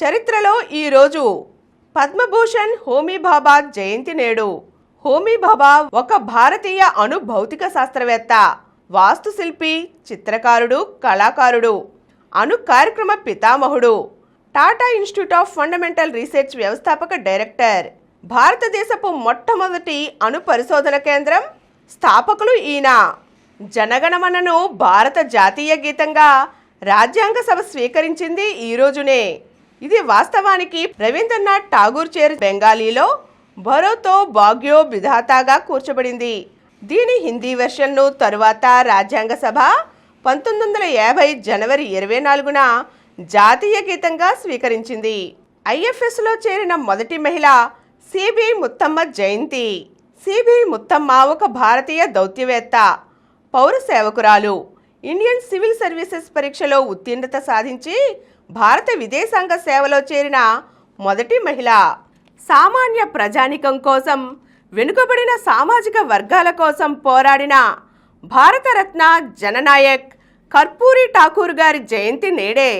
చరిత్రలో ఈరోజు పద్మభూషణ్ హోమీ భాభా జయంతి నేడు. హోమీ భాభా ఒక భారతీయ అణు భౌతిక శాస్త్రవేత్త, వాస్తుశిల్పి, చిత్రకారుడు, కళాకారుడు, అణు కార్యక్రమ పితామహుడు, Tata institute of fundamental research వ్యవస్థాపక డైరెక్టర్, భారతదేశపు మొట్టమొదటి అణు పరిశోధన కేంద్రం స్థాపకులు ఈయన. జనగణమనను భారత జాతీయ గీతంగా రాజ్యాంగ సభ స్వీకరించింది ఈ రోజునే. ఇది వాస్తవానికి రవీంద్రనాథ్ ఠాగూర్ చేర్ బెంగాలీలో భరోతో భాగ్యో విధాతాగా కూర్చబడింది. దీని హిందీ వెర్షన్ను తరువాత రాజ్యాంగ సభ 1950 జనవరి 24న జాతీయ గీతంగా స్వీకరించింది. ఐఎఫ్ఎస్లో చేరిన మొదటి మహిళ సిబి ముత్తమ్మ జయంతి. సిబి ముత్తమ్మ ఒక భారతీయ దౌత్యవేత్త, పౌర సేవకురాలు. ఇండియన్ సివిల్ సర్వీసెస్ పరీక్షలో ఉత్తీర్ణత సాధించి భారత విదేశాంగ సేవలో చేరిన మొదటి మహిళ. సామాన్య ప్రజానికం కోసం, వెనుకబడిన సామాజిక వర్గాల కోసం పోరాడిన భారతరత్న జననాయక్ కర్పూరి ఠాకూర్ గారి జయంతి నేడే.